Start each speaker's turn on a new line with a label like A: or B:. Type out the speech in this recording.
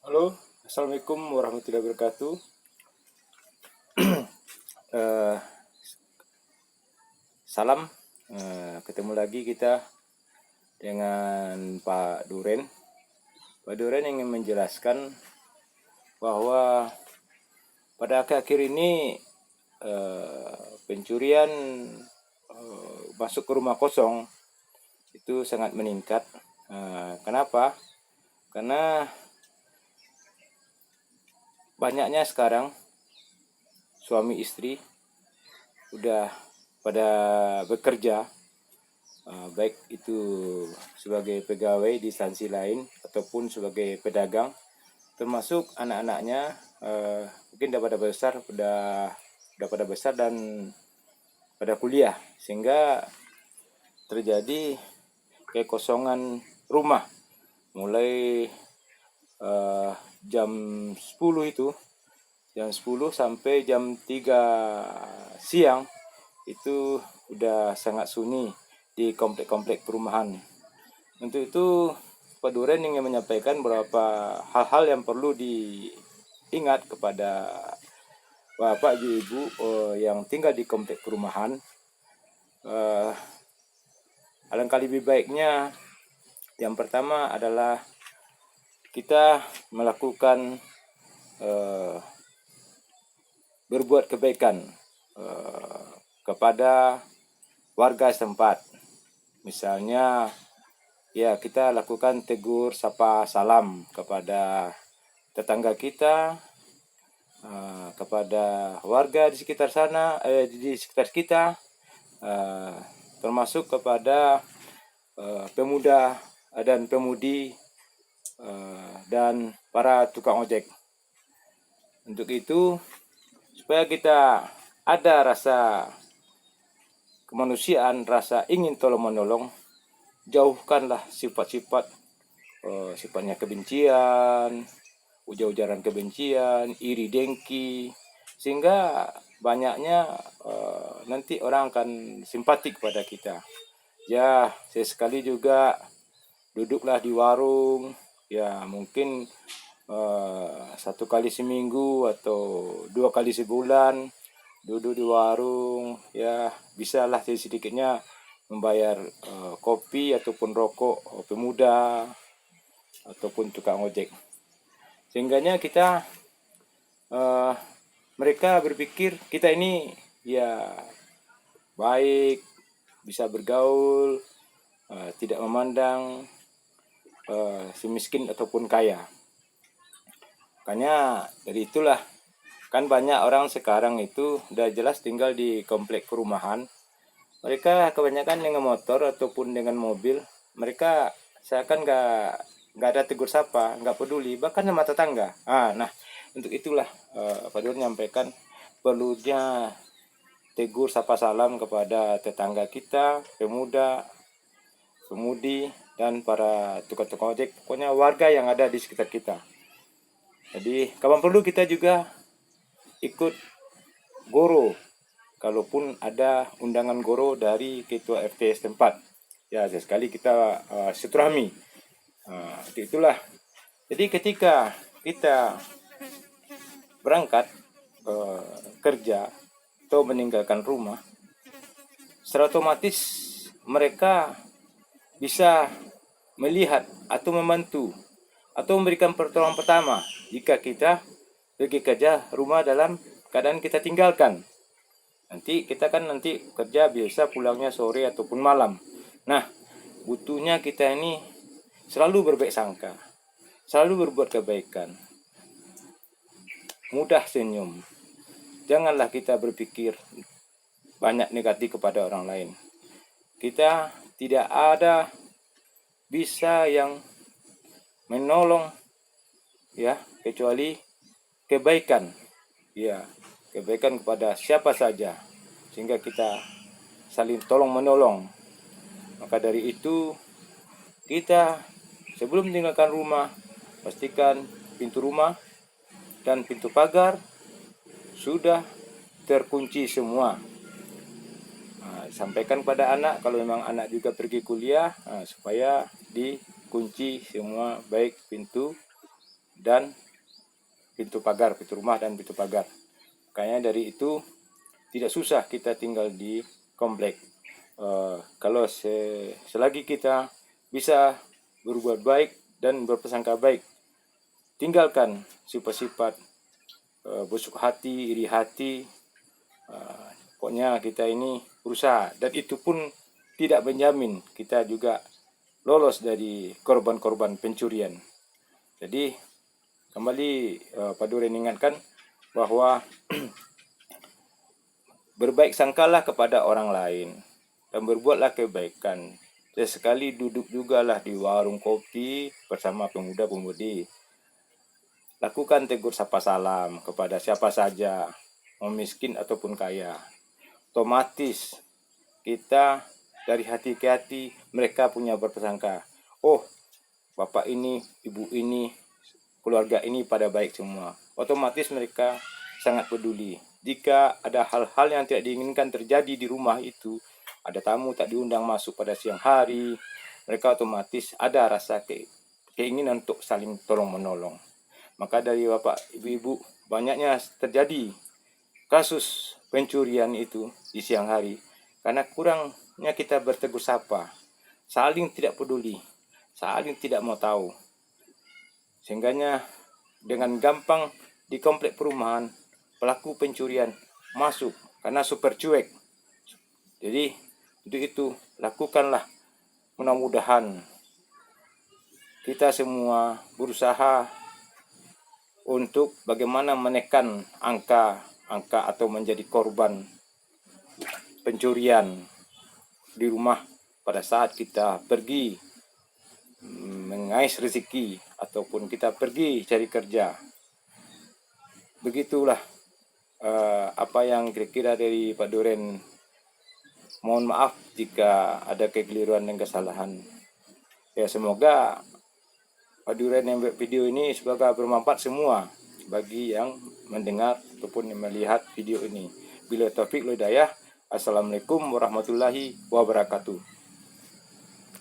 A: Halo, Assalamualaikum warahmatullahi wabarakatuh. Eh, Salam, ketemu lagi kita dengan Pak Duren. Pak Duren ingin menjelaskan bahwa pada akhir-akhir ini pencurian masuk ke rumah kosong itu sangat meningkat. Kenapa? Karena banyaknya sekarang suami istri udah pada bekerja, baik itu sebagai pegawai di instansi lain ataupun sebagai pedagang, termasuk anak-anaknya mungkin udah pada besar dan pada kuliah, sehingga terjadi kekosongan rumah mulai jam 10 itu, jam 10 sampai jam 3 siang itu udah sangat sunyi di komplek-komplek perumahan. Untuk itu Pak Duren ingin menyampaikan beberapa hal-hal yang perlu diingat kepada Bapak Ibu yang tinggal di komplek perumahan. Alangkah lebih baiknya yang pertama adalah kita melakukan berbuat kebaikan kepada warga setempat. Misalnya ya kita lakukan tegur sapa salam kepada tetangga kita, kepada warga di sekitar sana, di sekitar kita, termasuk kepada pemuda dan pemudi dan para tukang ojek. Untuk itu, supaya kita ada rasa kemanusiaan, rasa ingin tolong menolong, jauhkanlah sifat-sifat sifatnya kebencian, ujar-ujaran kebencian, iri dengki, sehingga banyaknya nanti orang akan simpati kepada kita. Ya, sesekali juga duduklah di warung, ya mungkin 1 kali seminggu atau 2 kali sebulan duduk di warung, ya bisalah sedikitnya membayar kopi ataupun rokok pemuda ataupun tukang ojek, sehingganya kita mereka berpikir kita ini ya baik, bisa bergaul, tidak memandang si miskin ataupun kaya. Makanya dari itulah kan banyak orang sekarang itu udah jelas tinggal di komplek perumahan. Mereka kebanyakan dengan motor ataupun dengan mobil. Mereka seakan nggak ada tegur sapa, nggak peduli, bahkan sama tetangga. Nah untuk itulah Pak Dur menyampaikan perlunya tegur sapa salam kepada tetangga kita, pemuda, pemudi, dan para tukang-tukang ojek. Pokoknya warga yang ada di sekitar kita. Jadi kapan perlu kita juga ikut goro, kalaupun ada undangan goro dari ketua RT setempat. Ya, sekali kita silaturahmi. Itulah. Jadi ketika kita berangkat kerja atau meninggalkan rumah, secara otomatis mereka bisa melihat atau membantu atau memberikan pertolongan pertama jika kita pergi kerja rumah dalam keadaan kita tinggalkan. Nanti kita kan kerja biasa pulangnya sore ataupun malam. Nah, butuhnya kita ini selalu berbaik sangka, selalu berbuat kebaikan, mudah senyum. Janganlah kita berpikir banyak negatif kepada orang lain. Kita tidak ada bisa yang menolong ya kecuali kebaikan, ya kebaikan kepada siapa saja, sehingga kita saling tolong menolong. Maka dari itu kita sebelum meninggalkan rumah, pastikan pintu rumah dan pintu pagar sudah terkunci semua. Sampaikan pada anak, kalau memang anak juga pergi kuliah, supaya dikunci semua, baik pintu dan pintu pagar, pintu rumah dan pintu pagar. Makanya dari itu tidak susah kita tinggal di komplek. Kalau selagi kita bisa berbuat baik dan berprasangka baik, tinggalkan sifat-sifat busuk hati, iri hati. Pokoknya kita ini berusaha, dan itu pun tidak menjamin kita juga lolos dari korban-korban pencurian. Jadi kembali Pak Duren ingatkan bahwa berbaik sangkalah kepada orang lain dan berbuatlah kebaikan. Sesekali duduk jugalah di warung kopi bersama pemuda-pemudi. Lakukan tegur sapa salam kepada siapa saja, mau miskin ataupun kaya. Otomatis kita dari hati ke hati mereka punya berprasangka, oh bapak ini, ibu ini, keluarga ini pada baik semua. Otomatis mereka sangat peduli. Jika ada hal-hal yang tidak diinginkan terjadi di rumah itu, ada tamu tak diundang masuk pada siang hari, mereka otomatis ada rasa keinginan untuk saling tolong-menolong. Maka dari bapak, ibu-ibu, banyaknya terjadi kasus pencurian itu di siang hari karena kurangnya kita bertegur sapa, saling tidak peduli, saling tidak mau tahu. Sehingganya dengan gampang di komplek perumahan pelaku pencurian masuk karena super cuek. Jadi untuk itu lakukanlah, mudah-mudahan kita semua berusaha untuk bagaimana menekan angka atau menjadi korban pencurian di rumah pada saat kita pergi mengais rezeki ataupun kita pergi cari kerja. Begitulah apa yang kira-kira dari Pak Duren. Mohon maaf jika ada kekeliruan dan kesalahan. Ya, semoga Pak Duren yang buat video ini semoga bermanfaat semua bagi yang mendengar ataupun yang melihat video ini. Bila taufik hidayah. Assalamualaikum warahmatullahi wabarakatuh.